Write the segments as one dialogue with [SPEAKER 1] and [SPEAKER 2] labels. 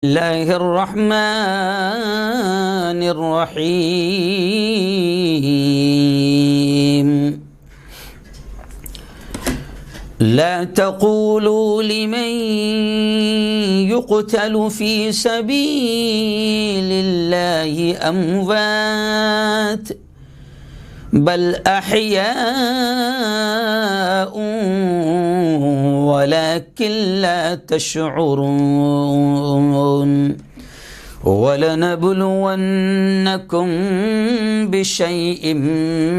[SPEAKER 1] الله الرحمن الرحيم لا تقولوا لمن يقتل في سبيل الله أموات بل أحياء ولكن لا تشعرون ولنبلونكم بشيء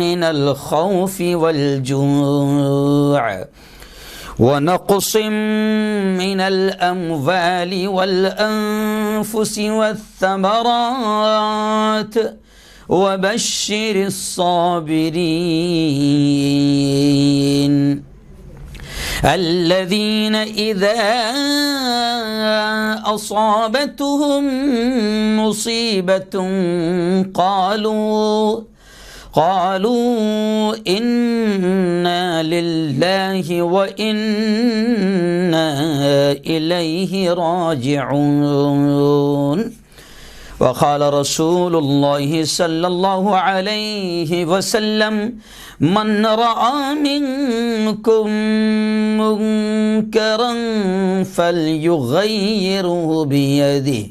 [SPEAKER 1] من الخوف والجوع ونقص من الأموال والأنفس والثمرات وبشر الصابرين الذين إذا أصابتهم مصيبة قالوا إنا لله وإنا إليه راجعون وقال رسول الله صلى الله عليه وسلم من رأى منكم منكرا فليغيره بيده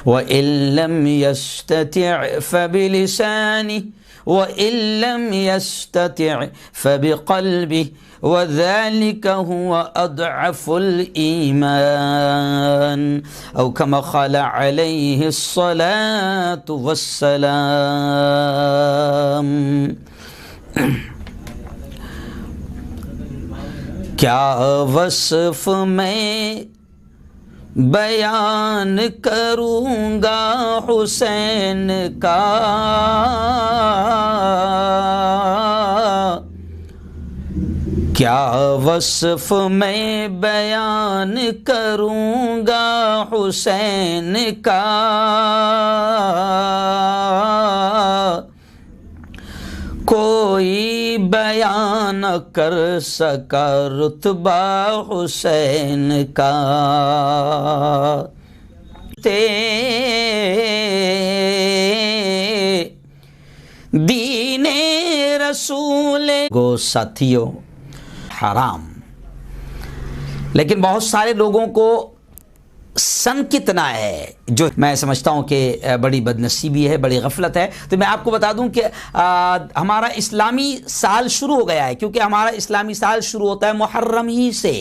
[SPEAKER 1] وإن لم يستطع فبلسانه وإن لم يستطع فبقلبه وذلك هو أضعف الإيمان أو كما قال عليه الصلاة والسلام کیا وصف میں بیان کروں گا حسین کا کیا وصف میں بیان کروں گا حسین کا کوئی بیان کر سکا رتبہ حسین کا دین رسول گو ساتھیوں حرام، لیکن بہت سارے لوگوں کو سن کتنا ہے، جو میں سمجھتا ہوں کہ بڑی بدنصیبی ہے، بڑی غفلت ہے۔ تو میں آپ کو بتا دوں کہ ہمارا اسلامی سال شروع ہو گیا ہے، کیونکہ ہمارا اسلامی سال شروع ہوتا ہے محرم ہی سے۔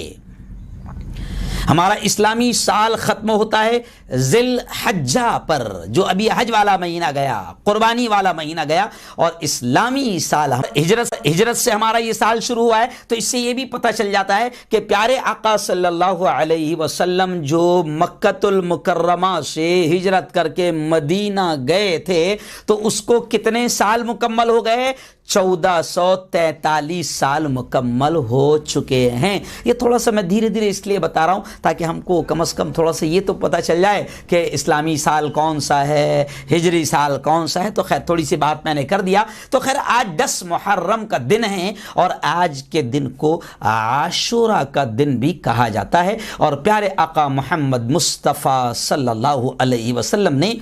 [SPEAKER 1] ہمارا اسلامی سال ختم ہوتا ہے ذی الحجہ پر، جو ابھی حج والا مہینہ گیا، قربانی والا مہینہ گیا، اور اسلامی سال ہجرت سے ہمارا یہ سال شروع ہوا ہے۔ تو اس سے یہ بھی پتہ چل جاتا ہے کہ پیارے آقا صلی اللہ علیہ وسلم جو مکۃ المکرمہ سے ہجرت کر کے مدینہ گئے تھے تو اس کو کتنے سال مکمل ہو گئے؟ 1443 سال مکمل ہو چکے ہیں۔ یہ تھوڑا سا میں دھیرے دھیرے اس لیے بتا رہا ہوں تاکہ ہم کو کم از کم تھوڑا سا یہ تو پتہ چل جائے کہ اسلامی سال کون سا ہے، ہجری سال کون سا ہے۔ تو خیر تھوڑی سی بات میں نے کر دیا۔ تو خیر آج 10 محرم کا دن ہے، اور آج کے دن کو عاشورہ کا دن بھی کہا جاتا ہے، اور پیارے آقا محمد مصطفیٰ صلی اللہ علیہ وسلم نے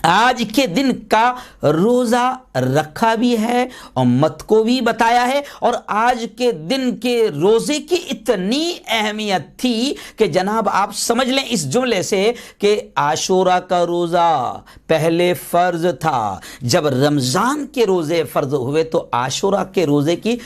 [SPEAKER 1] آج کے دن کا روزہ رکھا بھی ہے، امت کو بھی بتایا ہے، اور آج کے دن کے روزے کی اتنی اہمیت تھی کہ جناب آپ سمجھ لیں اس جملے سے کہ عاشورہ کا روزہ پہلے فرض تھا، جب رمضان کے روزے فرض ہوئے تو عاشورہ کے روزے کی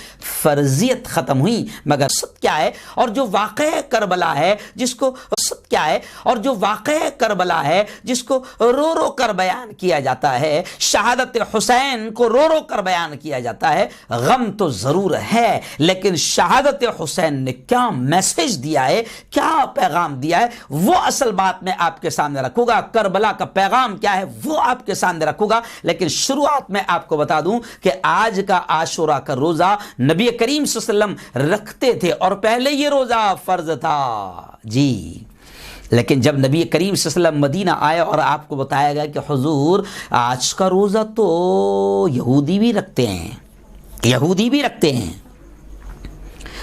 [SPEAKER 1] فرضیت ختم ہوئی۔ مگر سچ کیا ہے، اور جو واقعہ کربلا ہے جس کو سچ کیا ہے، اور جو واقعہ کربلا ہے جس کو رو رو کر بیان کیا جاتا ہے، شہادت حسین کو رو رو کر بیان کیا جاتا ہے، غم تو ضرور ہے، لیکن شہادت حسین نے کیا میسج دیا ہے، کیا پیغام دیا ہے، وہ اصل بات میں آپ کے سامنے رکھوں گا۔ کربلا کا پیغام کیا ہے وہ آپ کے سامنے رکھوں گا، لیکن شروعات میں آپ کو بتا دوں کہ آج کا عاشورہ کا روزہ نبی کریم صلی اللہ علیہ وسلم رکھتے تھے، اور پہلے یہ روزہ فرض تھا جی۔ لیکن جب نبی کریم صلی اللہ علیہ وسلم مدینہ آئے اور آپ کو بتایا گیا کہ حضور آج کا روزہ تو یہودی بھی رکھتے ہیں،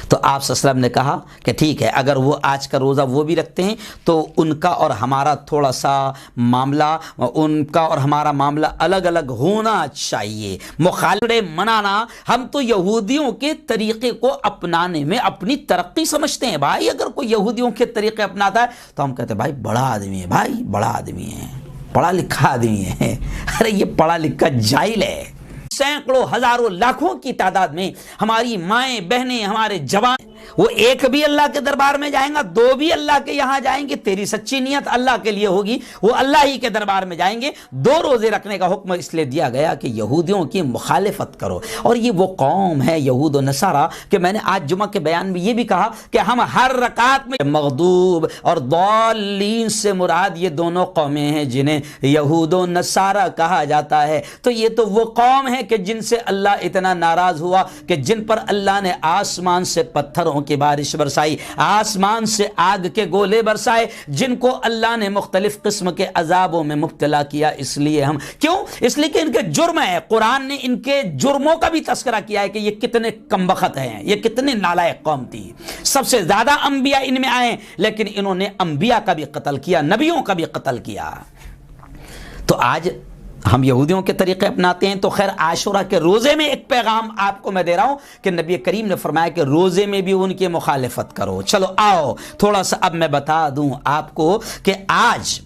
[SPEAKER 1] تو آپ صلی اللہ علیہ وسلم نے کہا کہ ٹھیک ہے، اگر وہ آج کا روزہ وہ بھی رکھتے ہیں تو ان کا اور ہمارا تھوڑا سا معاملہ، ان کا اور ہمارا معاملہ الگ الگ ہونا چاہیے۔ مخالفت منانا، ہم تو یہودیوں کے طریقے کو اپنانے میں اپنی ترقی سمجھتے ہیں۔ بھائی اگر کوئی یہودیوں کے طریقے اپناتا ہے تو ہم کہتے ہیں بھائی بڑا آدمی ہے، بھائی بڑا آدمی ہے، پڑھا لکھا آدمی ہے۔ ارے یہ پڑھا لکھا جاہل ہے۔ سینکڑوں ہزاروں لاکھوں کی تعداد میں ہماری مائیں بہنیں، ہمارے جوان، وہ ایک بھی اللہ کے دربار میں جائیں گا، دو بھی اللہ کے یہاں جائیں گے، تیری سچی نیت اللہ کے لیے ہوگی، وہ اللہ ہی کے دربار میں جائیں گے۔ 2 روزے رکھنے کا حکم اس لیے دیا گیا کہ یہودیوں کی مخالفت کرو۔ اور یہ وہ قوم ہے یہود و نصارہ کہ میں نے آج جمعہ کے بیان میں یہ بھی کہا کہ ہم ہر رکعت میں مغضوب اور ضالین سے مراد یہ دونوں قومیں ہیں جنہیں یہود و نصارہ کہا جاتا ہے۔ تو یہ تو وہ قوم ہے کہ جن سے اللہ اتنا ناراض ہوا کہ جن پر اللہ نے آسمان سے پتھروں کی بارش برسائی، آسمان سے آگ کے گولے برسائے، جن کو اللہ نے مختلف قسم کے عذابوں میں مبتلا کیا۔ اس لیے ہم کیوں؟ اس لیے کہ ان کے جرم ہے۔ قرآن نے ان کے جرموں کا بھی تذکرہ کیا ہے کہ یہ کتنے کمبخت ہیں، یہ کتنے نالائق قوم تھی۔ سب سے زیادہ انبیاء ان میں آئے لیکن انہوں نے انبیاء کا بھی قتل کیا، نبیوں کا بھی قتل کیا۔ تو آج ہم یہودیوں کے طریقے اپناتے ہیں۔ تو خیر عاشورہ کے روزے میں ایک پیغام آپ کو میں دے رہا ہوں کہ نبی کریم نے فرمایا کہ روزے میں بھی ان کی مخالفت کرو۔ چلو آؤ تھوڑا سا اب میں بتا دوں آپ کو کہ آج،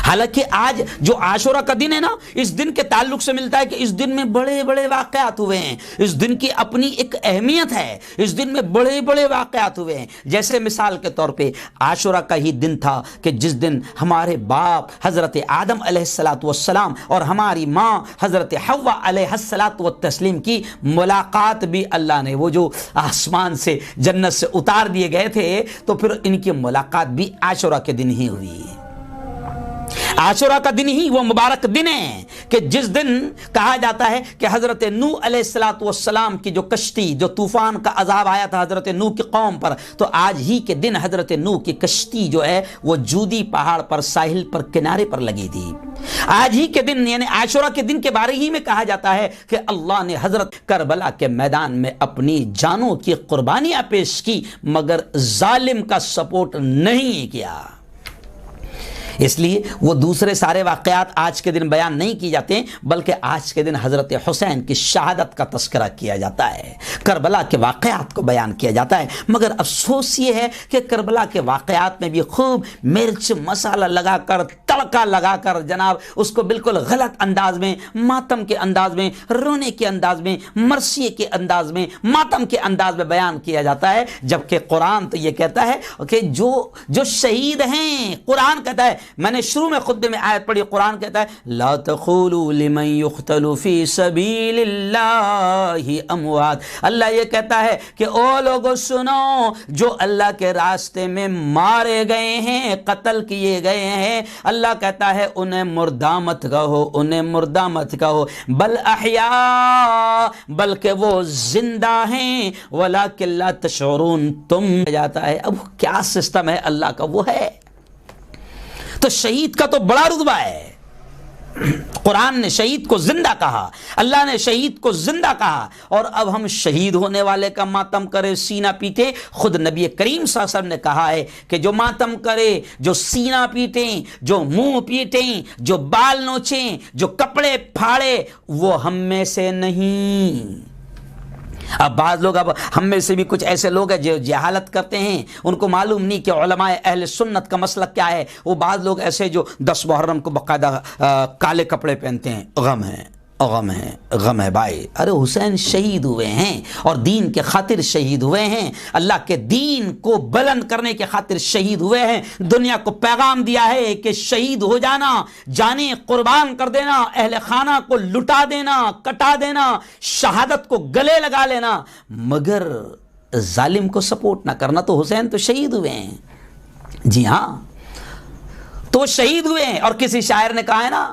[SPEAKER 1] حالانکہ آج جو عاشورہ کا دن ہے نا، اس دن کے تعلق سے ملتا ہے کہ اس دن میں بڑے بڑے واقعات ہوئے ہیں، اس دن کی اپنی ایک اہمیت ہے، اس دن میں بڑے بڑے واقعات ہوئے ہیں۔ جیسے مثال کے طور پہ عاشورہ کا ہی دن تھا کہ جس دن ہمارے باپ حضرت آدم علیہ السلام اور ہماری ماں حضرت حوا علیہ السلام کی ملاقات بھی اللہ نے، وہ جو آسمان سے جنت سے اتار دیے گئے تھے تو پھر ان کی ملاقات بھی عاشورہ کے دن ہی ہوئی۔ عاشورہ کا دن ہی وہ مبارک دن ہے کہ جس دن کہا جاتا ہے کہ حضرت نوح علیہ السلام کی جو کشتی، جو طوفان کا عذاب آیا تھا حضرت نوح کی قوم پر، تو آج ہی کے دن حضرت نوح کی کشتی جو ہے وہ جودی پہاڑ پر ساحل پر کنارے پر لگی تھی۔ آج ہی کے دن یعنی عاشورہ کے دن کے بارے ہی میں کہا جاتا ہے کہ اللہ نے حضرت کربلا کے میدان میں اپنی جانوں کی قربانیاں پیش کی مگر ظالم کا سپورٹ نہیں کیا۔ اس لیے وہ دوسرے سارے واقعات آج کے دن بیان نہیں کی جاتے بلکہ آج کے دن حضرت حسین کی شہادت کا تذکرہ کیا جاتا ہے، کربلا کے واقعات کو بیان کیا جاتا ہے۔ مگر افسوس یہ ہے کہ کربلا کے واقعات میں بھی خوب مرچ مسالہ لگا کر، تڑکا لگا کر جناب اس کو بالکل غلط انداز میں، ماتم کے انداز میں، رونے کے انداز میں، مرثیے کے انداز میں، ماتم کے انداز میں بیان کیا جاتا ہے، جبکہ قرآن تو یہ کہتا ہے کہ جو شہید ہیں، قرآن کہتا ہے، میں نے شروع میں خطبے میں آیت پڑھی، قرآن کہتا ہے لا تقولوا لمن يقتل في سبيل الله اموات۔ اللہ یہ کہتا ہے کہ او لوگوں سنو، جو اللہ کے راستے میں مارے گئے ہیں، قتل کیے گئے ہیں، اللہ کہتا ہے انہیں مردہ مت کہو، انہیں مردہ مت کہو، بل احیاء، بلکہ وہ زندہ ہیں، ولکن لا تشعرون، تم جاتا ہے۔ اب کیا سسٹم ہے اللہ کا، وہ ہے تو شہید کا تو بڑا رتبہ ہے۔ قرآن نے شہید کو زندہ کہا، اللہ نے شہید کو زندہ کہا، اور اب ہم شہید ہونے والے کا ماتم کرے، سینہ پیٹے۔ خود نبی کریم صلی اللہ علیہ وسلم نے کہا ہے کہ جو ماتم کرے، جو سینہ پیٹیں، جو منہ پیٹیں، جو بال نوچیں، جو کپڑے پھاڑے، وہ ہم میں سے نہیں۔ اب بعض لوگ، اب ہم میں سے بھی کچھ ایسے لوگ ہیں جو جہالت کرتے ہیں، ان کو معلوم نہیں کہ علماء اہل سنت کا مسلک کیا ہے۔ وہ بعض لوگ ایسے جو 10 محرم کو باقاعدہ کالے کپڑے پہنتے ہیں، غم ہے، غم ہے، غم ہے بھائی۔ ارے حسین شہید ہوئے ہیں اور دین کے خاطر شہید ہوئے ہیں، اللہ کے دین کو بلند کرنے کے خاطر شہید ہوئے ہیں، دنیا کو پیغام دیا ہے کہ شہید ہو جانا، جانیں قربان کر دینا، اہل خانہ کو لٹا دینا، کٹا دینا، شہادت کو گلے لگا لینا، مگر ظالم کو سپورٹ نہ کرنا۔ تو حسین تو شہید ہوئے ہیں، جی ہاں، تو شہید ہوئے ہیں۔ اور کسی شاعر نے کہا ہے نا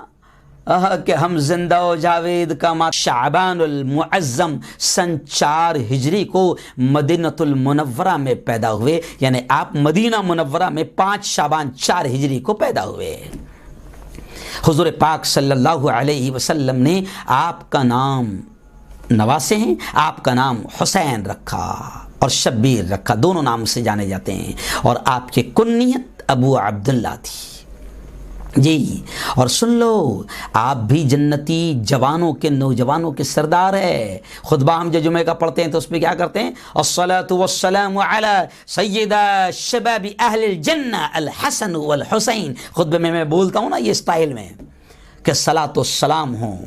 [SPEAKER 1] کہ ہم زندہ و جاوید کا ماہ شعبان المعظم سن 4 ہجری کو مدینۃ المنورہ میں پیدا ہوئے، یعنی آپ مدینہ منورہ میں 5 شعبان 4 ہجری کو پیدا ہوئے۔ حضور پاک صلی اللہ علیہ وسلم نے آپ کا نام نواسے ہیں، آپ کا نام حسین رکھا، اور شبیر رکھا، دونوں نام سے جانے جاتے ہیں، اور آپ کی کنیت ابو عبداللہ تھی جی۔ اور سن لو، آپ بھی جنتی جوانوں کے، نوجوانوں کے سردار ہے۔ خطبہ ہم جو جمعہ کا پڑھتے ہیں تو اس میں کیا کرتے ہیں؟ الصلاۃ والسلام علی سید شباب اہل الجنہ الحسن والحسین۔ خطبے میں بولتا ہوں نا یہ اسٹائل میں کہ صلاۃ والسلام ہوں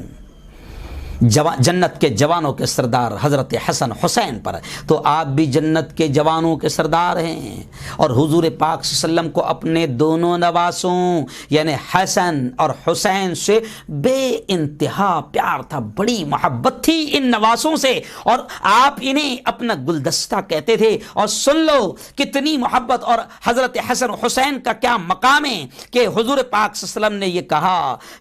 [SPEAKER 1] جنت کے جوانوں کے سردار حضرت حسن حسین پر، تو آپ بھی جنت کے جوانوں کے سردار ہیں۔ اور حضور پاک صلی اللہ علیہ وسلم کو اپنے دونوں نواسوں یعنی حسن اور حسین سے بے انتہا پیار تھا، بڑی محبت تھی ان نواسوں سے، اور آپ انہیں اپنا گلدستہ کہتے تھے۔ اور سن لو کتنی محبت، اور حضرت حسن حسین کا کیا مقام ہے کہ حضور پاک صلی اللہ علیہ وسلم نے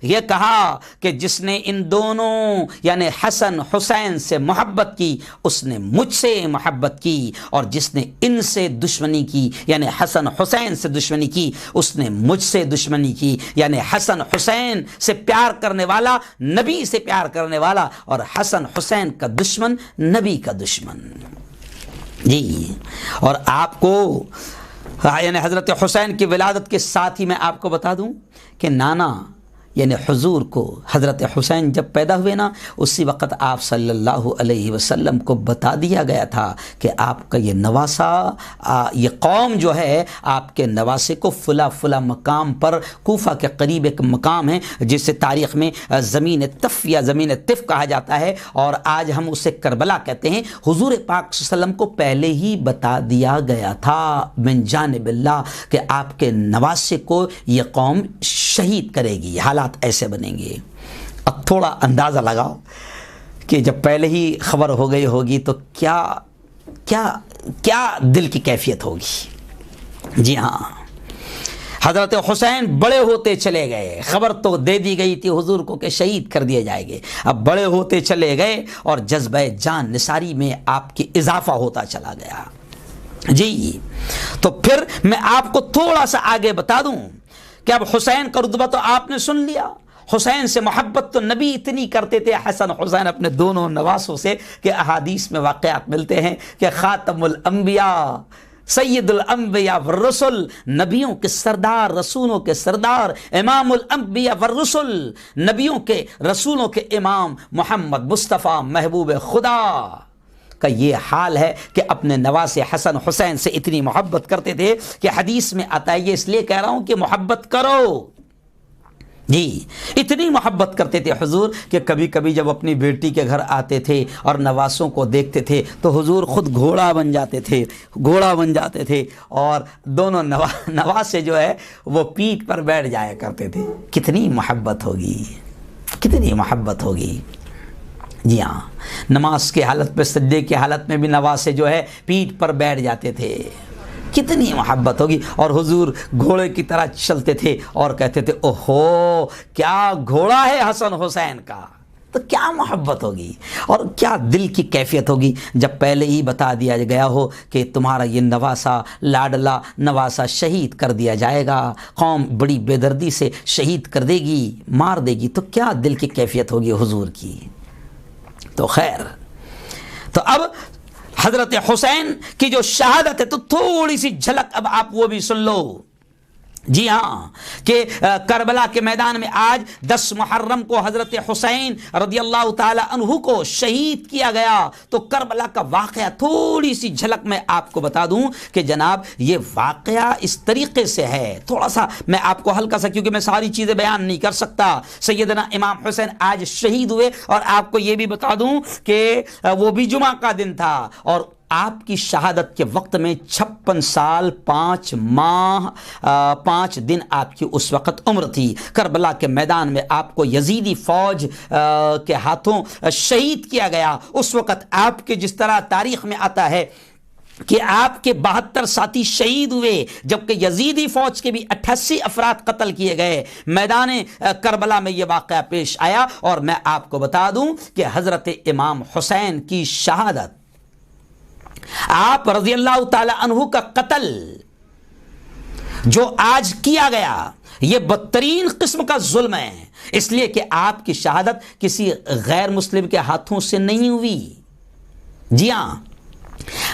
[SPEAKER 1] یہ کہا کہ جس نے ان دونوں یعنی حسن حسین سے محبت کی اس نے مجھ سے محبت کی، اور جس نے ان سے دشمنی کی یعنی حسن حسین سے دشمنی کی اس نے مجھ سے دشمنی کی۔ یعنی حسن حسین سے پیار کرنے والا نبی سے پیار کرنے والا، اور حسن حسین کا دشمن نبی کا دشمن جی۔ اور آپ کو یعنی حضرت حسین کی ولادت کے ساتھ ہی میں آپ کو بتا دوں کہ نانا یعنی حضور کو حضرت حسین جب پیدا ہوئے نا، اسی وقت آپ صلی اللہ علیہ وسلم کو بتا دیا گیا تھا کہ آپ کا یہ نواسا، یہ قوم جو ہے آپ کے نواسے کو فلا فلا مقام پر، کوفہ کے قریب ایک مقام ہے جسے تاریخ میں زمین طف یا زمین طف کہا جاتا ہے، اور آج ہم اسے کربلا کہتے ہیں۔ حضور پاک صلی اللہ علیہ وسلم کو پہلے ہی بتا دیا گیا تھا من جانب اللہ کہ آپ کے نواسے کو یہ قوم شہید کرے گی، حالات ایسے بنیں گے۔ اب تھوڑا اندازہ لگاؤ کہ جب پہلے ہی خبر ہو گئی ہوگی تو کیا کیا کیا دل کی کیفیت ہوگی۔ جی ہاں، حضرت حسین بڑے ہوتے چلے گئے، خبر تو دے دی گئی تھی حضور کو کہ شہید کر دیے جائیں گے، اب بڑے ہوتے چلے گئے اور جذبہ جان نثاری میں آپ کی اضافہ ہوتا چلا گیا جی۔ تو پھر میں آپ کو تھوڑا سا آگے بتا دوں کہ اب حسین کا رتبہ تو آپ نے سن لیا، حسین سے محبت تو نبی اتنی کرتے تھے حسن حسین اپنے دونوں نواسوں سے کہ احادیث میں واقعات ملتے ہیں کہ خاتم الانبیاء سید الانبیاء والرسل، نبیوں کے سردار، رسولوں کے سردار، امام الانبیاء والرسل، نبیوں کے رسولوں کے امام محمد مصطفیٰ محبوب خدا کا یہ حال ہے کہ اپنے نواسے حسن حسین سے اتنی محبت کرتے تھے کہ حدیث میں آتا ہے، یہ اس لیے کہہ رہا ہوں کہ محبت کرو جی، اتنی محبت کرتے تھے حضور کہ کبھی کبھی جب اپنی بیٹی کے گھر آتے تھے اور نواسوں کو دیکھتے تھے تو حضور خود گھوڑا بن جاتے تھے اور دونوں نواسے جو ہے وہ پیٹھ پر بیٹھ جایا کرتے تھے۔ کتنی محبت ہوگی جی ہاں، نماز کی حالت میں، سجدے کی حالت میں بھی نواسے جو ہے پیٹھ پر بیٹھ جاتے تھے، کتنی محبت ہوگی۔ اور حضور گھوڑے کی طرح چلتے تھے اور کہتے تھے اوہو کیا گھوڑا ہے حسن حسین کا، تو کیا محبت ہوگی اور کیا دل کی کیفیت ہوگی جب پہلے ہی بتا دیا گیا ہو کہ تمہارا یہ نواسا، لاڈلا نواسا شہید کر دیا جائے گا، قوم بڑی بے دردی سے شہید کر دے گی، مار دے گی، تو کیا دل کی کیفیت ہوگی حضور کی۔ تو خیر، تو اب حضرت حسین کی جو شہادت ہے تو تھوڑی سی جھلک اب آپ وہ بھی سن لو جی ہاں، کہ کربلا کے میدان میں آج 10 محرم کو حضرت حسین رضی اللہ تعالی عنہ کو شہید کیا گیا۔ تو کربلا کا واقعہ تھوڑی سی جھلک میں آپ کو بتا دوں کہ جناب یہ واقعہ اس طریقے سے ہے، تھوڑا سا میں آپ کو ہلکا سا، کیونکہ میں ساری چیزیں بیان نہیں کر سکتا۔ سیدنا امام حسین آج شہید ہوئے، اور آپ کو یہ بھی بتا دوں کہ وہ بھی جمعہ کا دن تھا، اور آپ کی شہادت کے وقت میں 56 سال 5 ماہ 5 دن آپ کی اس وقت عمر تھی۔ کربلا کے میدان میں آپ کو یزیدی فوج کے ہاتھوں شہید کیا گیا۔ اس وقت آپ کے جس طرح تاریخ میں آتا ہے کہ آپ کے 72 ساتھی شہید ہوئے، جبکہ یزیدی فوج کے بھی 88 افراد قتل کیے گئے۔ میدان کربلا میں یہ واقعہ پیش آیا، اور میں آپ کو بتا دوں کہ حضرت امام حسین کی شہادت، آپ رضی اللہ تعالی عنہ کا قتل جو آج کیا گیا، یہ بدترین قسم کا ظلم ہے، اس لیے کہ آپ کی شہادت کسی غیر مسلم کے ہاتھوں سے نہیں ہوئی۔ جی ہاں،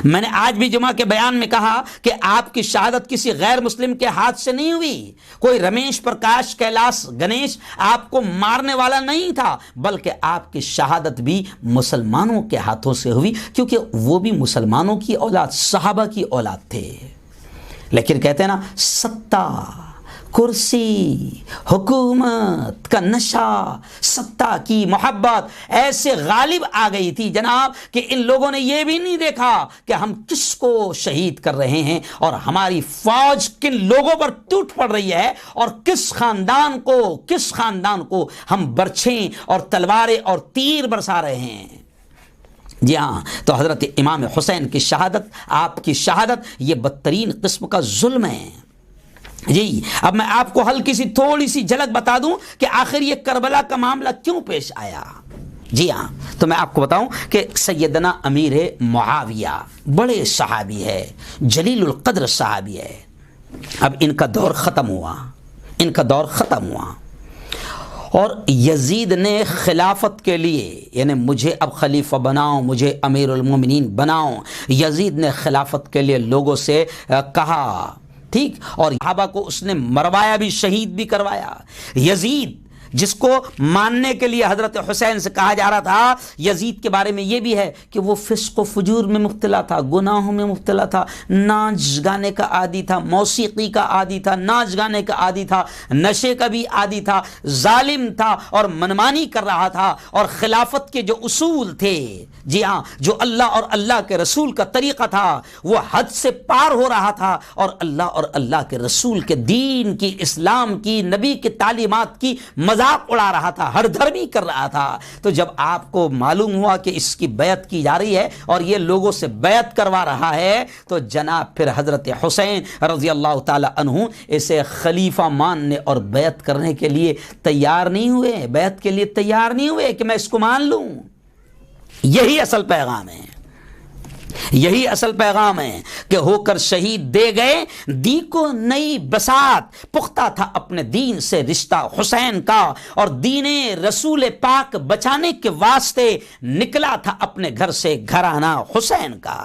[SPEAKER 1] میں نے آج بھی جمعہ کے بیان میں کہا کہ آپ کی شہادت کسی غیر مسلم کے ہاتھ سے نہیں ہوئی. کوئی رمیش پرکاش کیلاش گنیش آپ کو مارنے والا نہیں تھا، بلکہ آپ کی شہادت بھی مسلمانوں کے ہاتھوں سے ہوئی، کیونکہ وہ بھی مسلمانوں کی اولاد، صحابہ کی اولاد تھے. لیکن کہتے ہیں نا، ستہ، کرسی، حکومت کا نشہ، ستہ کی محبت ایسے غالب آ گئی تھی جناب کہ ان لوگوں نے یہ بھی نہیں دیکھا کہ ہم کس کو شہید کر رہے ہیں اور ہماری فوج کن لوگوں پر ٹوٹ پڑ رہی ہے اور کس خاندان کو ہم برچھیں اور تلواریں اور تیر برسا رہے ہیں. جی ہاں، تو حضرت امام حسین کی شہادت، آپ کی شہادت، یہ بدترین قسم کا ظلم ہے. جی اب میں آپ کو ہلکی سی تھوڑی سی جھلک بتا دوں کہ آخر یہ کربلا کا معاملہ کیوں پیش آیا. جی ہاں، تو میں آپ کو بتاؤں کہ سیدنا امیر معاویہ بڑے صحابی ہے، جلیل القدر صحابی ہے. اب ان کا دور ختم ہوا اور یزید نے خلافت کے لیے، یعنی مجھے اب خلیفہ بناؤ، مجھے امیر المومنین بناؤ، یزید نے خلافت کے لیے لوگوں سے کہا، ٹھیک، اور صحابہ کو اس نے مروایا بھی، شہید بھی کروایا. یزید جس کو ماننے کے لیے حضرت حسین سے کہا جا رہا تھا، یزید کے بارے میں یہ بھی ہے کہ وہ فسق و فجور میں مبتلا تھا، گناہوں میں مبتلا تھا، ناچ گانے کا عادی تھا، موسیقی کا عادی تھا، ناچ گانے کا عادی تھا، نشے کا بھی عادی تھا، ظالم تھا اور منمانی کر رہا تھا. اور خلافت کے جو اصول تھے، جی ہاں، جو اللہ اور اللہ کے رسول کا طریقہ تھا، وہ حد سے پار ہو رہا تھا اور اللہ کے رسول کے دین کی، اسلام کی، نبی کی تعلیمات کی مذاق اڑا رہا تھا، ہر دھرمی کر رہا تھا. تو جب آپ کو معلوم ہوا کہ اس کی بیعت کی جا رہی ہے اور یہ لوگوں سے بیعت کروا رہا ہے، تو جناب پھر حضرت حسین رضی اللہ تعالی عنہ اسے خلیفہ ماننے اور بیعت کرنے کے لیے تیار نہیں ہوئے، بیعت کے لیے تیار نہیں ہوئے کہ میں اس کو مان لوں. یہی اصل پیغام ہے کہ ہو کر شہید دے گئے، دی کو نئی بساط، پختہ تھا اپنے دین سے رشتہ حسین کا، اور دین رسول پاک بچانے کے واسطے نکلا تھا اپنے گھر سے گھرانہ حسین کا.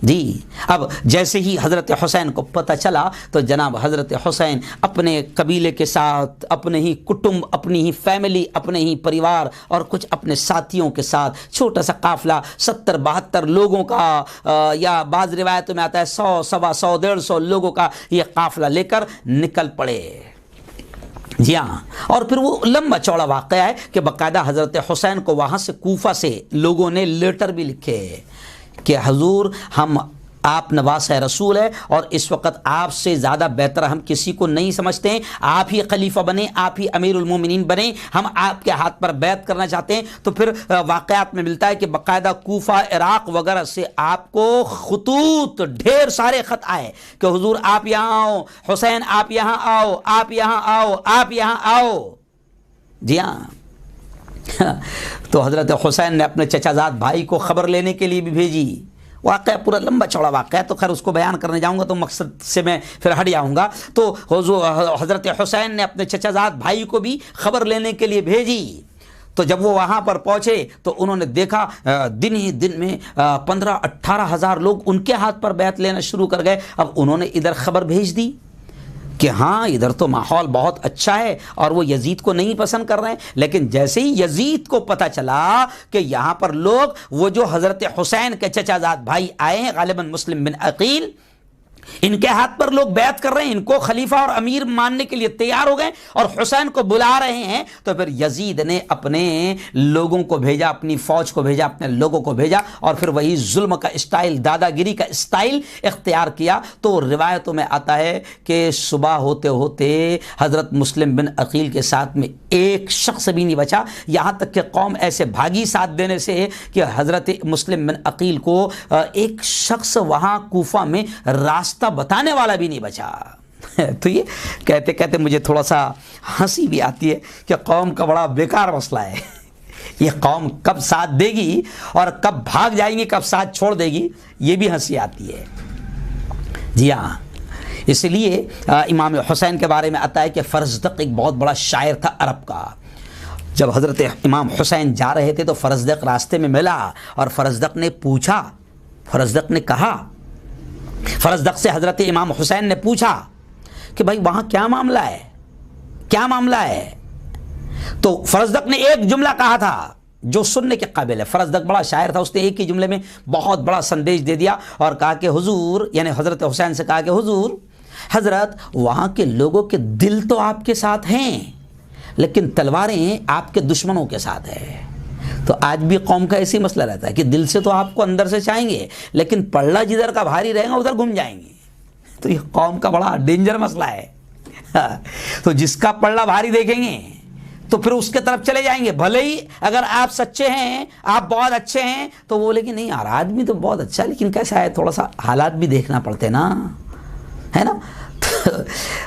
[SPEAKER 1] جی اب جیسے ہی حضرت حسین کو پتہ چلا تو جناب حضرت حسین اپنے قبیلے کے ساتھ، اپنے ہی کٹمب، اپنی ہی فیملی، اپنے ہی پریوار اور کچھ اپنے ساتھیوں کے ساتھ چھوٹا سا قافلہ 70-72 لوگوں کا، یا بعض روایتوں میں آتا ہے 100، 125، 150 لوگوں کا یہ قافلہ لے کر نکل پڑے. جی ہاں، اور پھر وہ لمبا چوڑا واقعہ ہے کہ باقاعدہ حضرت حسین کو وہاں سے کوفہ سے لوگوں نے لیٹر بھی لکھے کہ حضور، ہم آپ نواس رسول ہے اور اس وقت آپ سے زیادہ بہتر ہم کسی کو نہیں سمجھتے ہیں، آپ ہی خلیفہ بنے، آپ ہی امیر المومنین بنے، ہم آپ کے ہاتھ پر بیعت کرنا چاہتے ہیں. تو پھر واقعات میں ملتا ہے کہ باقاعدہ کوفہ، عراق وغیرہ سے آپ کو خطوط، ڈھیر سارے خط آئے کہ حضور آپ یہاں آؤ، حسین آپ یہاں آؤ، آپ یہاں آؤ، آپ یہاں آؤ. جی ہاں، تو حضرت حسین نے اپنے چچا زاد بھائی کو خبر لینے کے لیے بھی بھیجی. واقعہ پورا لمبا چوڑا واقعہ ہے، تو خیر اس کو بیان کرنے جاؤں گا تو مقصد سے میں پھر ہٹ جاؤں گا. تو حضرت حسین نے اپنے چچا زاد بھائی کو بھی خبر لینے کے لیے بھیجی. تو جب وہ وہاں پر پہنچے تو انہوں نے دیکھا دن ہی دن میں 15-18 ہزار لوگ ان کے ہاتھ پر بیعت لینا شروع کر گئے. اب انہوں نے ادھر خبر بھیج دی کہ ہاں ادھر تو ماحول بہت اچھا ہے اور وہ یزید کو نہیں پسند کر رہے ہیں. لیکن جیسے ہی یزید کو پتہ چلا کہ یہاں پر لوگ، وہ جو حضرت حسین کے چچا زاد بھائی آئے ہیں غالباً مسلم بن عقیل، ان کے ہاتھ پر لوگ بیعت کر رہے ہیں، ان کو خلیفہ اور امیر ماننے کے لیے تیار ہو گئے اور حسین کو بلا رہے ہیں، تو پھر یزید نے اپنے لوگوں کو بھیجا، اپنی فوج کو بھیجا، اپنے لوگوں کو بھیجا اور پھر وہی ظلم کا اسٹائل، دادا گیری کا اسٹائل اختیار کیا. تو روایتوں میں آتا ہے کہ صبح ہوتے ہوتے حضرت مسلم بن عقیل کے ساتھ میں ایک شخص بھی نہیں بچا، یہاں تک کہ قوم ایسے بھاگی ساتھ دینے سے کہ حضرت مسلم بن عقیل کو ایک شخص وہاں کوفہ میں راستہ بتانے والا بھی نہیں بچا. تو یہ کہتے کہتے مجھے تھوڑا سا ہنسی بھی آتی ہے کہ قوم کا بڑا بیکار مسئلہ ہے. یہ قوم کب ساتھ دے گی اور کب بھاگ جائیں گی، کب ساتھ چھوڑ دے گی، یہ بھی ہنسی آتی ہے. جی ہاں، اس لیے امام حسین کے بارے میں آتا ہے کہ فرزدق ایک بہت بڑا شاعر تھا عرب کا. جب حضرت امام حسین جا رہے تھے تو فرزدق راستے میں ملا اور فرزدق نے پوچھا فرزدق نے کہا، فرزدق سے حضرت امام حسین نے پوچھا کہ بھائی وہاں کیا معاملہ ہے، کیا معاملہ ہے؟ تو فرزدق نے ایک جملہ کہا تھا جو سننے کے قابل ہے. فرزدق بڑا شاعر تھا، اس نے ایک ہی جملے میں بہت بڑا سندیش دے دیا اور کہا کہ حضور، یعنی حضرت حسین سے کہا کہ حضور، حضرت وہاں کے لوگوں کے دل تو آپ کے ساتھ ہیں لیکن تلواریں آپ کے دشمنوں کے ساتھ ہیں. تو آج بھی قوم کا ایسی مسئلہ رہتا ہے کہ دل سے تو آپ کو اندر سے چاہیں گے لیکن پلڑا جدھر کا بھاری رہے گا ادھر گھوم جائیں گے. تو یہ قوم کا بڑا ڈینجر مسئلہ ہے. تو جس کا پلڑا بھاری دیکھیں گے تو پھر اس کے طرف چلے جائیں گے، بھلے ہی اگر آپ سچے ہیں، آپ بہت اچھے ہیں، تو وہ بولے کہ نہیں یار آدمی تو بہت اچھا ہے لیکن کیسا ہے، تھوڑا سا حالات بھی دیکھنا پڑتے نا، ہے نا.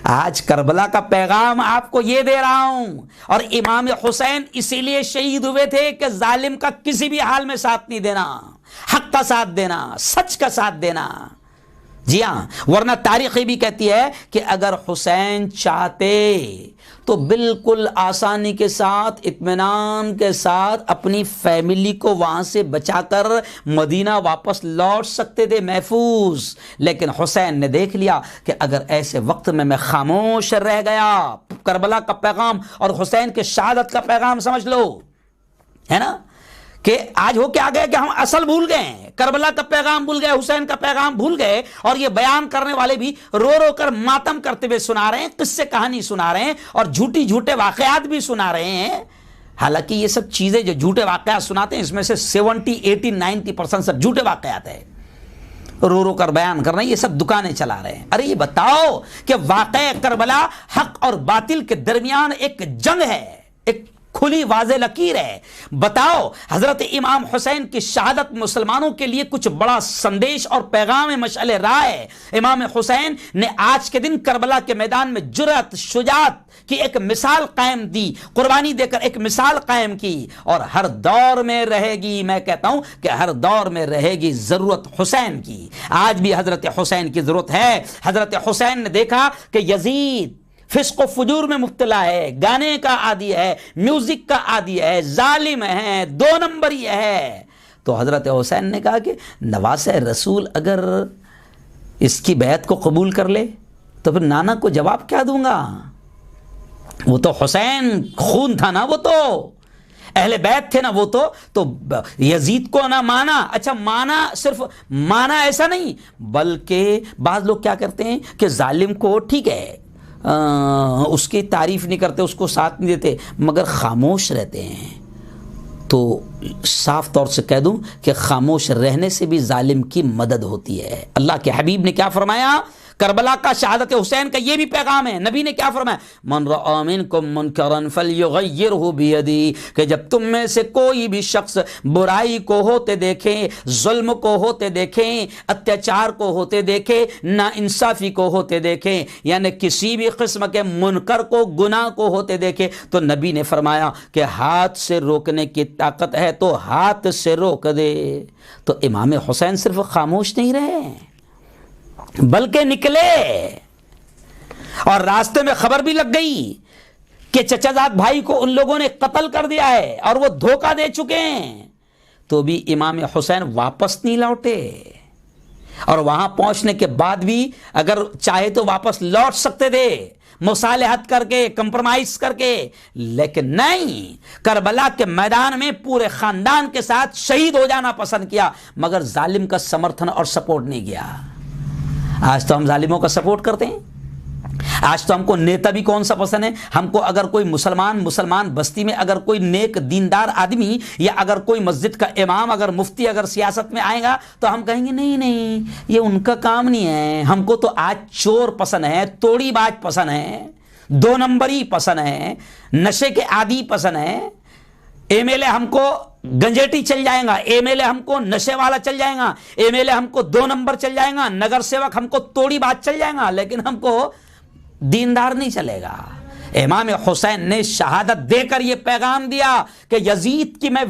[SPEAKER 1] آج کربلا کا پیغام آپ کو یہ دے رہا ہوں. اور امام حسین اسی لیے شہید ہوئے تھے کہ ظالم کا کسی بھی حال میں ساتھ نہیں دینا، حق کا ساتھ دینا، سچ کا ساتھ دینا. جی ہاں، ورنہ تاریخ بھی کہتی ہے کہ اگر حسین چاہتے تو بالکل آسانی کے ساتھ، اطمینان کے ساتھ اپنی فیملی کو وہاں سے بچا کر مدینہ واپس لوٹ سکتے تھے محفوظ. لیکن حسین نے دیکھ لیا کہ اگر ایسے وقت میں خاموش رہ گیا، کربلا کا پیغام اور حسین کے شہادت کا پیغام سمجھ لو، ہے نا، کہ آج ہو کے آ گئے کہ ہم اصل بھول گئے، کربلا کا پیغام بھول گئے، حسین کا پیغام بھول گئے، اور یہ بیان کرنے والے بھی رو رو کر ماتم کرتے ہوئے سنا رہے ہیں، قصے کہانی سنا رہے ہیں اور جھوٹے واقعات بھی سنا رہے ہیں. حالانکہ یہ سب چیزیں جو جھوٹے واقعات سناتے ہیں اس میں سے 70، 80، 90% سب جھوٹے واقعات ہیں. رو رو کر بیان کر رہے ہیں، یہ سب دکانیں چلا رہے ہیں. ارے یہ بتاؤ کہ واقعہ کربلا حق اور باطل کے درمیان ایک جنگ ہے، ایک کھلی واضح لکیر ہے. بتاؤ حضرت امام حسین کی شہادت مسلمانوں کے لیے کچھ بڑا سندیش اور پیغام مشعل راہ ہے. امام حسین نے آج کے دن کربلا کے میدان میں جرأت، شجاعت کی ایک مثال قائم دی، قربانی دے کر ایک مثال قائم کی، اور ہر دور میں رہے گی. میں کہتا ہوں کہ ہر دور میں رہے گی ضرورت حسین کی. آج بھی حضرت حسین کی ضرورت ہے. حضرت حسین نے دیکھا کہ یزید فسق و فجور میں مبتلا ہے، گانے کا عادی ہے، میوزک کا عادی ہے، ظالم ہے، 2 نمبری ہے. تو حضرت حسین نے کہا کہ نواسہ رسول اگر اس کی بیعت کو قبول کر لے تو پھر نانا کو جواب کیا دوں گا؟ وہ تو حسین خون تھا نا، وہ تو اہل بیت تھے نا، وہ تو یزید کو نہ مانا. اچھا مانا، صرف مانا ایسا نہیں، بلکہ بعض لوگ کیا کرتے ہیں کہ ظالم کو ٹھیک ہے اس کی تعریف نہیں کرتے، اس کو ساتھ نہیں دیتے، مگر خاموش رہتے ہیں. تو صاف طور سے کہہ دوں کہ خاموش رہنے سے بھی ظالم کی مدد ہوتی ہے. اللہ کے حبیب نے کیا فرمایا؟ کربلا کا شہادت حسین کا یہ بھی پیغام ہے. نبی نے کیا فرمایا؟ من رأى منکم منکرا فلیغیرہ بیدی، کہ جب تم میں سے کوئی بھی شخص برائی کو ہوتے دیکھے، ظلم کو ہوتے دیکھیں، اتیاچار کو ہوتے دیکھے، نا انصافی کو ہوتے دیکھیں، یعنی کسی بھی قسم کے منکر کو، گناہ کو ہوتے دیکھے، تو نبی نے فرمایا کہ ہاتھ سے روکنے کی طاقت ہے تو ہاتھ سے روک دے. تو امام حسین صرف خاموش نہیں رہے بلکہ نکلے، اور راستے میں خبر بھی لگ گئی کہ چچا زاد بھائی کو ان لوگوں نے قتل کر دیا ہے اور وہ دھوکہ دے چکے ہیں. تو بھی امام حسین واپس نہیں لوٹے، اور وہاں پہنچنے کے بعد بھی اگر چاہے تو واپس لوٹ سکتے تھے مصالحت کر کے، کمپرمائز کر کے، لیکن نہیں، کربلا کے میدان میں پورے خاندان کے ساتھ شہید ہو جانا پسند کیا، مگر ظالم کا سمرتھن اور سپورٹ نہیں کیا. آج تو ہم ظالموں کا سپورٹ کرتے ہیں. آج تو ہم کو نیتا بھی کون سا پسند ہے؟ ہم کو اگر کوئی مسلمان بستی میں اگر کوئی نیک دیندار آدمی یا اگر کوئی مسجد کا امام، اگر مفتی اگر سیاست میں آئے گا تو ہم کہیں گے نہیں یہ ان کا کام نہیں ہے. ہم کو تو آج چور پسند ہے، توڑی باز پسند ہے، 2 نمبری پسند ہے، نشے کے عادی پسند ہے. ایم ایل اے ہم کو گنجیٹی چل جائے گا، ایم ایل اے ہم کو نشے والا چل جائے گا، ایم ایل اے ہم کو 2 نمبر چل جائے گا، نگر سیوک ہم کو توڑی بات چل جائے گا، لیکن ہم کو دیندار نہیں چلے گا. امام حسین نے شہادت دے کر یہ پیغام دیا کہ یزید کی میں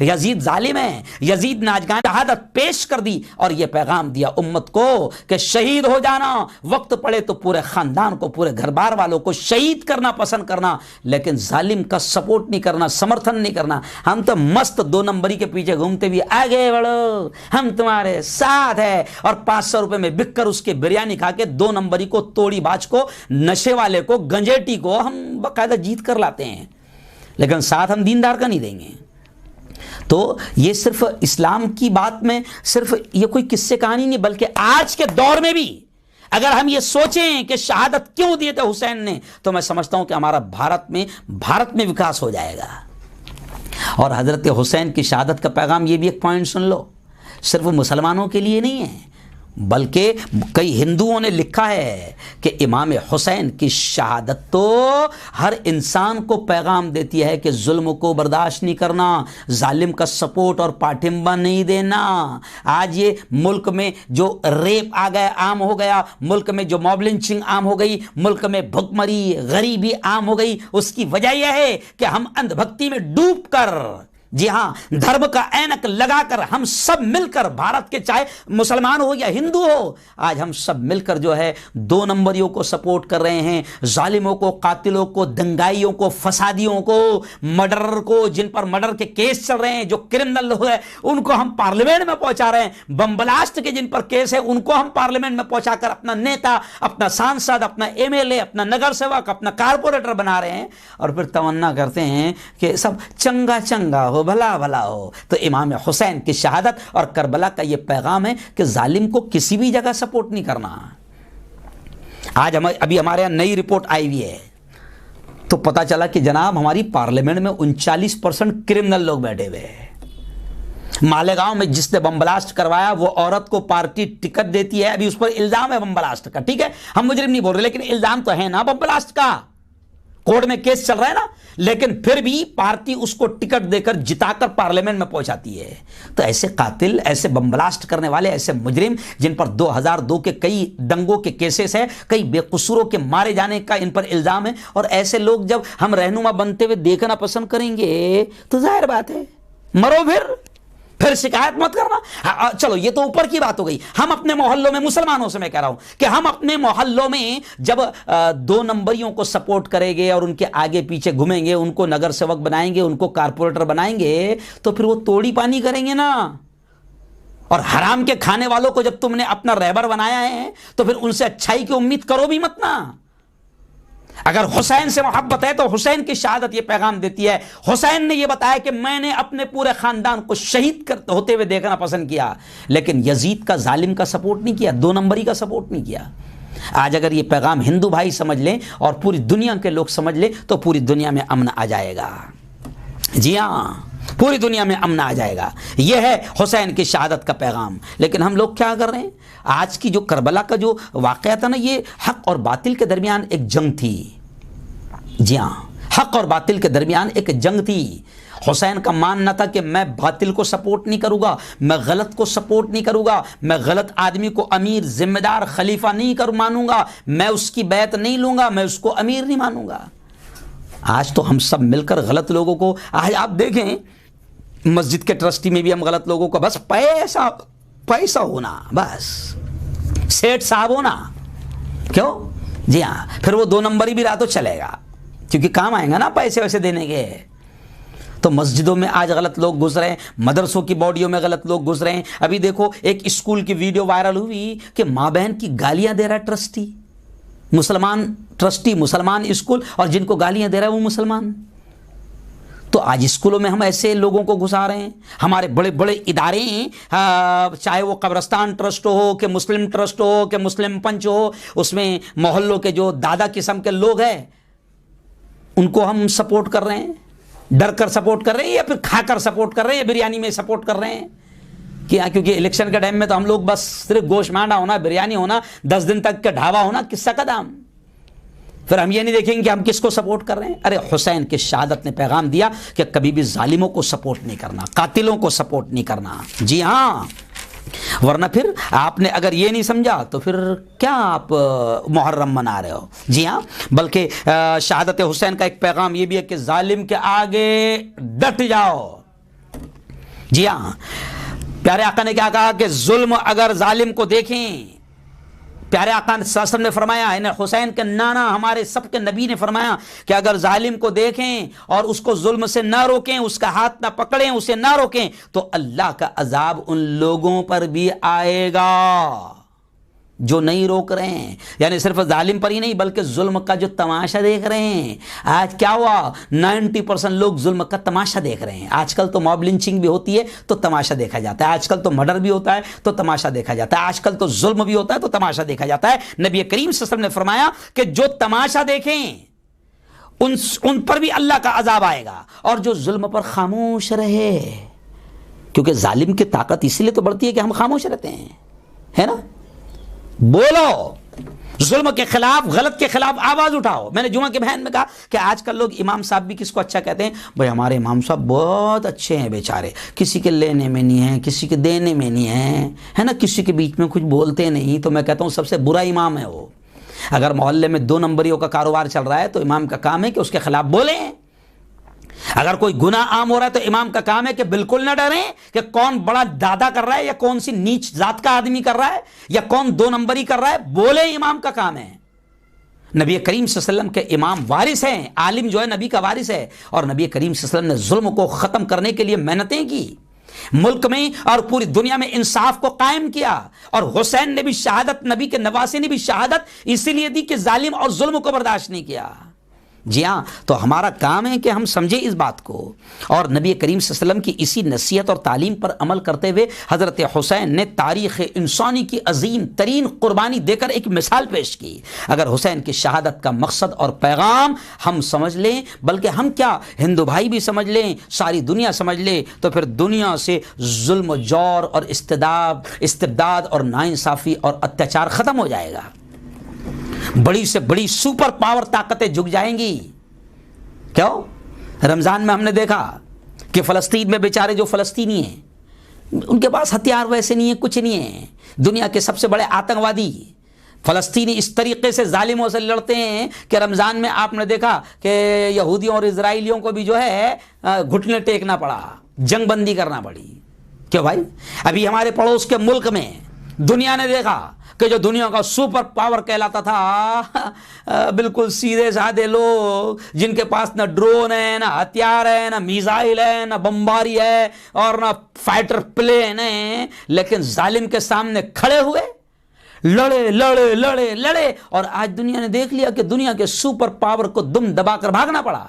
[SPEAKER 1] یزید ظالم ہے، یزید ناجگان. شہادت پیش کر دی اور یہ پیغام دیا امت کو کہ شہید ہو جانا، وقت پڑے تو پورے خاندان کو، پورے گھر بار والوں کو شہید کرنا پسند کرنا، لیکن ظالم کا سپورٹ نہیں کرنا، سمرتھن نہیں کرنا. ہم تو مست 2 نمبری کے پیچھے گھومتے بھی آگے بڑھو، ہم تمہارے ساتھ ہے، اور 500 روپے میں بک کر اس کے بریانی کھا کے 2 نمبری کو، توڑی باز کو، نشے والے کو، گنجیٹی کو ہم باقاعدہ جیت کر لاتے ہیں، لیکن ساتھ ہم دیندار کا نہیں دیں گے. تو یہ صرف اسلام کی بات میں صرف یہ کوئی قصے کہانی نہیں، بلکہ آج کے دور میں بھی اگر ہم یہ سوچیں کہ شہادت کیوں دیے تھے حسین نے، تو میں سمجھتا ہوں کہ ہمارا بھارت میں وکاس ہو جائے گا. اور حضرت حسین کی شہادت کا پیغام یہ بھی ایک پوائنٹ سن لو، صرف مسلمانوں کے لیے نہیں ہے، بلکہ کئی ہندوؤں نے لکھا ہے کہ امام حسین کی شہادت تو ہر انسان کو پیغام دیتی ہے کہ ظلم کو برداشت نہیں کرنا، ظالم کا سپورٹ اور پاٹھمبا نہیں دینا. آج یہ ملک میں جو ریپ آ گیا، عام ہو گیا، ملک میں جو موب لنچنگ عام ہو گئی، ملک میں بھوک مری، غریبی عام ہو گئی، اس کی وجہ یہ ہے کہ ہم اندھ بھکتی میں ڈوب کر، جی ہاں، دھرم کا اینک لگا کر ہم سب مل کر، بھارت کے چاہے مسلمان ہو یا ہندو ہو، آج ہم سب مل کر جو ہے 2 نمبریوں کو سپورٹ کر رہے ہیں، ظالموں کو، قاتلوں کو، دنگائیوں کو، فسادیوں کو، مرڈرر کو، جن پر مرڈر کے کیس چل رہے ہیں، جو کرمنل ہوئے ان کو ہم پارلیمنٹ میں پہنچا رہے ہیں، بم بلاسٹ کے جن پر کیس ہے ان کو ہم پارلیمنٹ میں پہنچا کر اپنا نیتا، اپنا سانسد، اپنا MLA، اپنا نگر سیوک، اپنا کارپوریٹر بنا رہے ہیں، اور پھر تمنا کرتے ہیں کہ سب چنگا چنگا ہو، بھلا بھلا ہو. تو امام حسین کی شہادت اور کربلا کا یہ پیغام ہے کہ ظالم کو کسی بھی جگہ سپورٹ نہیں کرنا. آج ابھی ہمارے یہاں نئی رپورٹ آئی ہوئی ہے تو پتا چلا کہ جناب ہماری پارلیمنٹ میں 39% کرمنل لوگ بیٹھے ہوئے ہیں. مالیگاؤں میں جس نے بم بلاسٹ کروایا وہ عورت کو پارٹی ٹکٹ دیتی ہے، ابھی اس پر الزام ہے بم بلاسٹ کا، ٹھیک ہے ہم مجرم نہیں بول رہے، لیکن الزام تو ہے نا بم بلاسٹ کا، کورٹ میں کیس چل رہا ہے نا، لیکن پھر بھی پارٹی اس کو ٹکٹ دے کر جتا کر پارلیمنٹ میں پہنچاتی ہے. تو ایسے قاتل، ایسے بم بلاسٹ کرنے والے، ایسے مجرم جن پر 2002 کے کئی دنگوں کے کیسز ہیں، کئی بے قصوروں کے مارے جانے کا ان پر الزام ہے، اور ایسے لوگ جب ہم رہنما بنتے ہوئے دیکھنا پسند کریں گے تو ظاہر بات ہے مرو پھر شکایت مت کرنا. چلو یہ تو اوپر کی بات ہو گئی. ہم اپنے محلوں میں، مسلمانوں سے میں کہہ رہا ہوں کہ ہم اپنے محلوں میں جب 2 نمبریوں کو سپورٹ کریں گے اور ان کے آگے پیچھے گھومیں گے، ان کو نگر سیوک بنائیں گے، ان کو کارپوریٹر بنائیں گے، تو پھر وہ توڑی پانی کریں گے نا. اور حرام کے کھانے والوں کو جب تم نے اپنا رہبر بنایا ہے تو پھر ان سے اچھائی کی امید کرو بھی مت نا. اگر حسین سے محبت ہے تو حسین کی شہادت یہ پیغام دیتی ہے. حسین نے یہ بتایا کہ میں نے اپنے پورے خاندان کو شہید ہوتے ہوئے دیکھنا پسند کیا، لیکن یزید کا، ظالم کا سپورٹ نہیں کیا، 2 نمبری کا سپورٹ نہیں کیا. آج اگر یہ پیغام ہندو بھائی سمجھ لیں اور پوری دنیا کے لوگ سمجھ لیں تو پوری دنیا میں امن آ جائے گا. جی ہاں، پوری دنیا میں امن آ جائے گا. یہ ہے حسین کی شہادت کا پیغام. لیکن ہم لوگ کیا کر رہے ہیں؟ آج کی جو کربلا کا جو واقعہ تھا نا، یہ حق اور باطل کے درمیان ایک جنگ تھی. جی ہاں، حق اور باطل کے درمیان ایک جنگ تھی. حسین کا ماننا تھا کہ میں باطل کو سپورٹ نہیں کروں گا، میں غلط کو سپورٹ نہیں کروں گا، میں غلط آدمی کو امیر، ذمہ دار، خلیفہ نہیں مانوں گا، میں اس کی بیعت نہیں لوں گا، میں اس کو امیر نہیں مانوں گا. آج تو ہم سب مل کر غلط لوگوں کو، آج آپ دیکھیں مسجد کے ٹرسٹی میں بھی ہم غلط لوگوں کو، بس پیسہ ہونا، بس سیٹ صاحب ہونا. کیوں؟ جی ہاں، پھر وہ 2 نمبری بھی رہا تو چلے گا، کیونکہ کام آئیں گا نا پیسے ویسے دینے کے. تو مسجدوں میں آج غلط لوگ گزرے ہیں، مدرسوں کی باڈیوں میں غلط لوگ گزرے ہیں. ابھی دیکھو ایک اسکول کی ویڈیو وائرل ہوئی کہ ماں بہن کی گالیاں دے رہا ہے ٹرسٹی، مسلمان اسکول، اور جن کو گالیاں دے رہا ہے وہ مسلمان. تو آج اسکولوں میں ہم ایسے لوگوں کو گھسا رہے ہیں. ہمارے بڑے بڑے ادارے ہیں، چاہے وہ قبرستان ٹرسٹ ہو، کہ مسلم ٹرسٹ ہو، کہ مسلم پنچ ہو، اس میں محلوں کے جو دادا قسم کے لوگ ہیں ان کو ہم سپورٹ کر رہے ہیں، ڈر کر سپورٹ کر رہے ہیں، یا پھر کھا کر سپورٹ کر رہے ہیں، یا بریانی میں سپورٹ کر رہے ہیں. کیونکہ الیکشن کے ٹائم میں تو ہم لوگ بس صرف گوشت مانڈا ہونا، بریانی ہونا، 10 دن تک کا ڈھابا ہونا، قصہ کا دام. پھر ہم یہ نہیں دیکھیں گے کہ ہم کس کو سپورٹ کر رہے ہیں. ارے حسین کی شہادت نے پیغام دیا کہ کبھی بھی ظالموں کو سپورٹ نہیں کرنا، قاتلوں کو سپورٹ نہیں کرنا. جی ہاں، ورنہ پھر آپ نے اگر یہ نہیں سمجھا تو پھر کیا آپ محرم منا رہے ہو؟ جی ہاں، بلکہ شہادت حسین کا ایک پیغام یہ بھی ہے کہ ظالم کے آگے ڈٹ جاؤ۔ جی ہاں، پیارے آقا نے کیا کہا کہ ظلم اگر ظالم کو دیکھیں، پیارے آقا صلی اللہ علیہ وسلم نے فرمایا، حسین کے نانا ہمارے سب کے نبی نے فرمایا کہ اگر ظالم کو دیکھیں اور اس کو ظلم سے نہ روکیں، اس کا ہاتھ نہ پکڑیں، اسے نہ روکیں، تو اللہ کا عذاب ان لوگوں پر بھی آئے گا جو نہیں روک رہے ہیں۔ یعنی صرف ظالم پر ہی نہیں بلکہ ظلم کا جو تماشا دیکھ رہے ہیں۔ آج کیا ہوا، 90% لوگ ظلم کا تماشا دیکھ رہے ہیں۔ آج کل تو موب لنچنگ بھی ہوتی ہے تو تماشا دیکھا جاتا ہے، آج کل تو مرڈر بھی ہوتا ہے تو تماشا دیکھا جاتا ہے، آج کل تو ظلم بھی ہوتا ہے تو تماشا دیکھا جاتا ہے۔ نبی کریم صلی اللہ علیہ وسلم نے فرمایا کہ جو تماشا دیکھیں ان پر بھی اللہ کا عذاب آئے گا، اور جو ظلم پر خاموش رہے، کیونکہ ظالم کی طاقت اسی لیے تو بڑھتی ہے کہ ہم خاموش رہتے ہیں، ہے نا؟ بولو، ظلم کے خلاف، غلط کے خلاف آواز اٹھاؤ۔ میں نے جمعہ کے بہن میں کہا کہ آج کل لوگ امام صاحب بھی کس کو اچھا کہتے ہیں؟ بھائی ہمارے امام صاحب بہت اچھے ہیں بیچارے، کسی کے لینے میں نہیں ہیں، کسی کے دینے میں نہیں ہیں، ہے نا، کسی کے بیچ میں کچھ بولتے نہیں۔ تو میں کہتا ہوں سب سے برا امام ہے وہ۔ اگر محلے میں 2 نمبریوں کا کاروبار چل رہا ہے تو امام کا کام ہے کہ اس کے خلاف بولیں۔ اگر کوئی گناہ عام ہو رہا ہے تو امام کا کام ہے کہ بالکل نہ ڈریں کہ کون بڑا دادا کر رہا ہے یا کون سی نیچ ذات کا آدمی کر رہا ہے یا کون 2 نمبری کر رہا ہے، بولے امام کا کام ہے۔ نبی کریم صلی اللہ علیہ وسلم کے امام وارث ہیں، عالم جو ہے نبی کا وارث ہے، اور نبی کریم صلی اللہ علیہ وسلم نے ظلم کو ختم کرنے کے لیے محنتیں کی، ملک میں اور پوری دنیا میں انصاف کو قائم کیا، اور حسین نے بھی شہادت، نبی کے نواسے نے بھی شہادت اسی لیے دی کہ ظالم اور ظلم کو برداشت نہیں کیا۔ جی ہاں، تو ہمارا کام ہے کہ ہم سمجھیں اس بات کو، اور نبی کریم صلی اللہ علیہ وسلم کی اسی نصیحت اور تعلیم پر عمل کرتے ہوئے حضرت حسین نے تاریخ انسانی کی عظیم ترین قربانی دے کر ایک مثال پیش کی۔ اگر حسین کی شہادت کا مقصد اور پیغام ہم سمجھ لیں، بلکہ ہم کیا ہندو بھائی بھی سمجھ لیں، ساری دنیا سمجھ لے، تو پھر دنیا سے ظلم و جور اور استبداد اور ناانصافی اور اتیاچار ختم ہو جائے گا۔ بڑی سے بڑی سپر پاور طاقتیں جھک جائیں گی۔ کیوں؟ رمضان میں ہم نے دیکھا کہ فلسطین میں بیچارے جو فلسطینی ہیں ان کے پاس ہتھیار ویسے نہیں ہیں، کچھ نہیں ہے، دنیا کے سب سے بڑے آتنکوادی فلسطینی اس طریقے سے ظالموں سے لڑتے ہیں کہ رمضان میں آپ نے دیکھا کہ یہودیوں اور اسرائیلیوں کو بھی جو ہے گھٹنے ٹیکنا پڑا، جنگ بندی کرنا پڑی۔ کیوں بھائی؟ ابھی ہمارے پڑوس کے ملک میں دنیا نے دیکھا کہ جو دنیا کا سپر پاور کہلاتا تھا، بالکل سیدھے سادے لوگ جن کے پاس نہ ڈرون ہے، نہ ہتھیار ہے، نہ میزائل ہے، نہ بمباری ہے اور نہ فائٹر پلین ہے، لیکن ظالم کے سامنے کھڑے ہوئے، لڑے، اور آج دنیا نے دیکھ لیا کہ دنیا کے سپر پاور کو دم دبا کر بھاگنا پڑا۔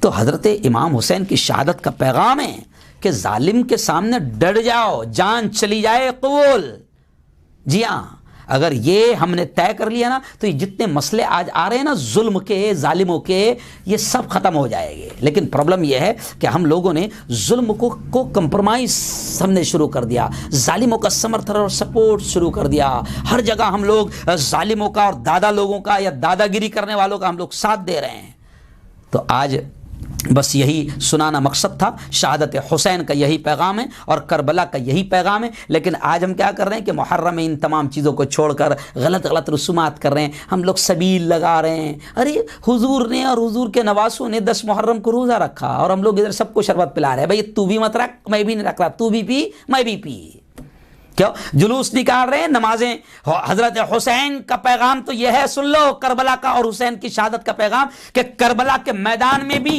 [SPEAKER 1] تو حضرت امام حسین کی شہادت کا پیغام ہے کہ ظالم کے سامنے ڈٹ جاؤ، جان چلی جائے قبول۔ جی ہاں، اگر یہ ہم نے طے کر لیا نا تو یہ جتنے مسئلے آج آ رہے ہیں نا ظلم کے، ظالموں کے، یہ سب ختم ہو جائے گے۔ لیکن پرابلم یہ ہے کہ ہم لوگوں نے ظلم کو کمپرومائز ہم نے شروع کر دیا، ظالموں کا سمرتھن اور سپورٹ شروع کر دیا۔ ہر جگہ ہم لوگ ظالموں کا اور دادا لوگوں کا یا دادا گیری کرنے والوں کا ہم لوگ ساتھ دے رہے ہیں۔ تو آج بس یہی سنانا مقصد تھا، شہادت حسین کا یہی پیغام ہے اور کربلا کا یہی پیغام ہے۔ لیکن آج ہم کیا کر رہے ہیں کہ محرم میں ان تمام چیزوں کو چھوڑ کر غلط رسومات کر رہے ہیں، ہم لوگ سبیل لگا رہے ہیں۔ ارے حضور نے اور حضور کے نواسوں نے 10 محرم کو روزہ رکھا اور ہم لوگ ادھر سب کو شربت پلا رہے ہیں، بھائی تو بھی مت رکھ، میں بھی نہیں رکھ رہا، تو بھی پی، میں بھی پی۔ کیوں جلوس نکال رہے ہیں، نمازیں؟ حضرت حسین کا پیغام تو یہ ہے، سن لو کربلا کا اور حسین کی شہادت کا پیغام، کہ کربلا کے میدان میں بھی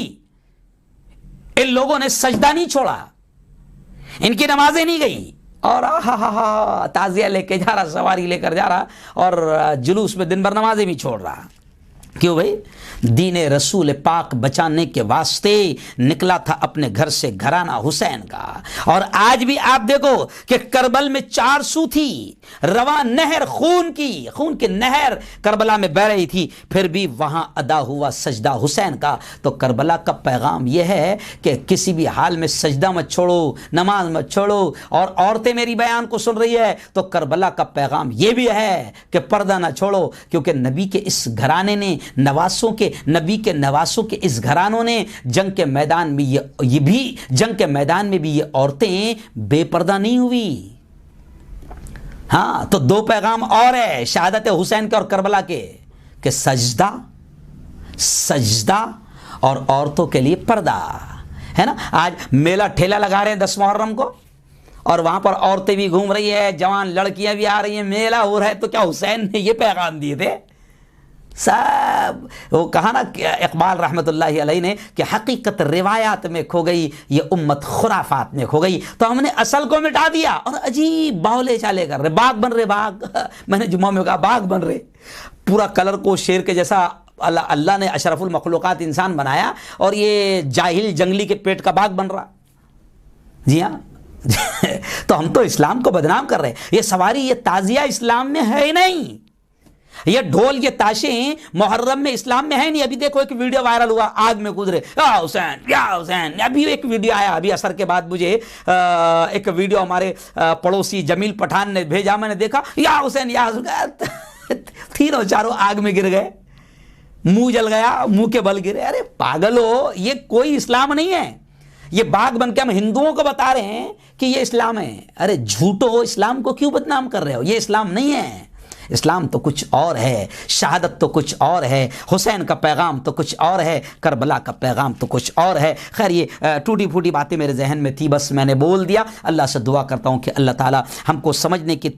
[SPEAKER 1] ان لوگوں نے سجدہ نہیں چھوڑا، ان کی نمازیں نہیں گئی، اور تعزیہ لے کے جا رہا، سواری لے کر جا رہا، اور جلوس میں دن بھر نمازیں بھی چھوڑ رہا۔ کیوں بھائی؟ دین رسول پاک بچانے کے واسطے نکلا تھا اپنے گھر سے گھرانہ حسین کا۔ اور آج بھی آپ دیکھو کہ کربل میں 4 سو تھی، رواں نہر خون کی نہر کربلا میں بہ رہی تھی، پھر بھی وہاں ادا ہوا سجدہ حسین کا۔ تو کربلا کا پیغام یہ ہے کہ کسی بھی حال میں سجدہ مت چھوڑو، نماز مت چھوڑو۔ اور عورتیں میری بیان کو سن رہی ہے تو کربلا کا پیغام یہ بھی ہے کہ پردہ نہ چھوڑو، کیونکہ نبی کے اس گھرانے نے نواسوں کے نبی کے نواسوں کے اس گھرانوں نے جنگ کے میدان میں یہ عورتیں بے پردہ نہیں ہوئی. ہاں تو دو پیغام اور ہے شہادت حسین کے اور کربلا کے کہ سجدہ اور عورتوں کے لیے پردہ ہے نا. آج میلہ ٹھیلا لگا رہے ہیں 10 محرم کو اور وہاں پر عورتیں بھی گھوم رہی ہیں, جوان لڑکیاں بھی آ رہی ہیں, میلہ ہو رہا ہے. تو کیا حسین نے یہ پیغام دیے تھے سب؟ وہ کہا نا اقبال رحمۃ اللہ علیہ نے کہ حقیقت روایات میں کھو گئی, یہ امت خرافات میں کھو گئی. تو ہم نے اصل کو مٹا دیا اور عجیب باولے چالے کر رہے, باغ بن رہے باغ. میں نے جمعہ میں کہا باغ بن رہے, پورا کلر کو شیر کے جیسا اللہ نے اشرف المخلوقات انسان بنایا اور یہ جاہل جنگلی کے پیٹ کا باغ بن رہا. جی ہاں تو ہم تو اسلام کو بدنام کر رہے ہیں. یہ سواری یہ تعزیہ اسلام میں ہے ہی نہیں, یہ ڈھول یہ تاشیں محرم میں اسلام میں ہے نہیں. ابھی دیکھو ایک ویڈیو وائرل ہوا, آگ میں کود رہے یا حسین یا حسین. ابھی ایک ویڈیو آیا ابھی عصر کے بعد, مجھے ایک ویڈیو ہمارے پڑوسی جمیل پٹھان نے بھیجا, میں نے دیکھا یا حسین یا حسین. تینوں چاروں آگ میں گر گئے, منہ جل گیا, منہ کے بل گرے. ارے پاگلو, یہ کوئی اسلام نہیں ہے. یہ باغ بن کے ہم ہندوؤں کو بتا رہے ہیں کہ یہ اسلام ہے. ارے جھوٹو, اسلام کو کیوں بدنام کر رہے ہو؟ یہ اسلام نہیں ہے. اسلام تو کچھ اور ہے, شہادت تو کچھ اور ہے, حسین کا پیغام تو کچھ اور ہے, کربلا کا پیغام تو کچھ اور ہے. خیر یہ ٹوٹی پھوٹی باتیں میرے ذہن میں تھی, بس میں نے بول دیا. اللہ سے دعا کرتا ہوں کہ اللہ تعالی ہم کو سمجھنے کی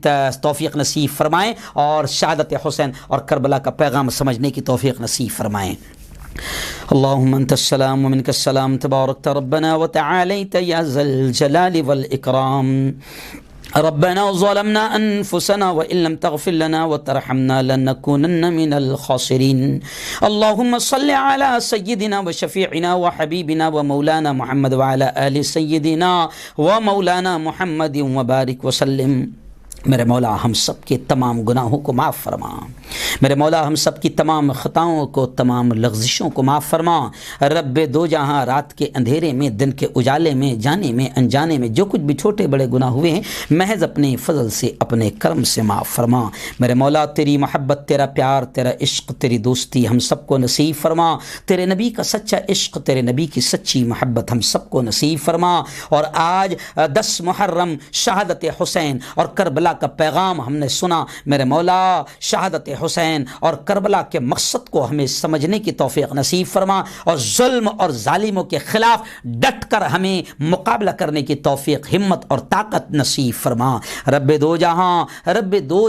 [SPEAKER 1] توفیق نصیب فرمائیں اور شہادت حسین اور کربلا کا پیغام سمجھنے کی توفیق نصیب فرمائیں. اللهم انت السلام ومنك السلام تباركت ربنا وتعاليت يا ذا الجلال والإكرام. ربنا ظلمنا أنفسنا وإن لم تغفر لنا وترحمنا لنكونن من الخاسرين. اللهم صل على سيدنا وشفيعنا وحبيبنا ومولانا محمد وعلى آل سيدنا ومولانا محمد وبارك وسلم. میرے مولا ہم سب کے تمام گناہوں کو معاف فرما. میرے مولا ہم سب کی تمام خطاؤں کو, تمام لغزشوں کو معاف فرما. رب دو جہاں رات کے اندھیرے میں دن کے اجالے میں جانے میں انجانے میں جو کچھ بھی چھوٹے بڑے گناہ ہوئے ہیں محض اپنے فضل سے اپنے کرم سے معاف فرما. میرے مولا تیری محبت, تیرا پیار, تیرا عشق, تیری دوستی ہم سب کو نصیب فرما. تیرے نبی کا سچا عشق, تیرے نبی کی سچی محبت ہم سب کو نصیب فرما. اور آج 10 محرم شہادت حسین اور کربلا کا پیغام ہم نے سنا. میرے مولا شہادت حسین اور کربلا کے مقصد کو ہمیں سمجھنے کی توفیق نصیب فرما اور ظلم اور ظالموں کے خلاف ڈٹ کر ہمیں مقابلہ کرنے کی توفیق, ہمت اور طاقت نصیب فرما. رب دو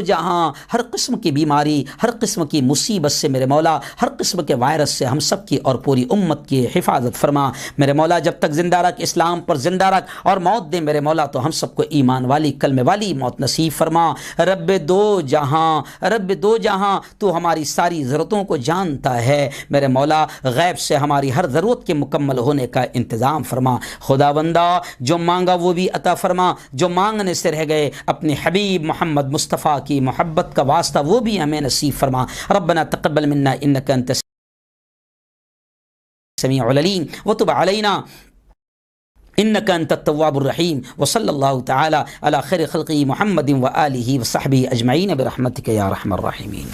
[SPEAKER 1] جہاں ہر قسم کی بیماری, ہر قسم کی مصیبت سے میرے مولا, ہر قسم کے وائرس سے ہم سب کی اور پوری امت کی حفاظت فرما. میرے مولا جب تک زندہ رکھ, اسلام پر زندہ رکھ اور موت دے میرے مولا تو ہم سب کو ایمان والی کلمے والی موت نصیب فرما. رب دو جہاں تو ہماری ساری ضرورتوں کو جانتا ہے. میرے مولا غیب سے ہماری ہر ضرورت کے مکمل ہونے کا انتظام فرما. خدا بندہ جو مانگا وہ بھی عطا فرما, جو مانگنے سے رہ گئے اپنے حبیب محمد مصطفیٰ کی محبت کا واسطہ وہ بھی ہمیں نصیب فرما. ربنا تقبل منا انک انت السمیع العلیم وتب علینا انك انت التواب الرحيم. وصلى الله تعالى على خير خلقه محمد وآله وصحبه اجمعين برحمتك يا ارحم الراحمين.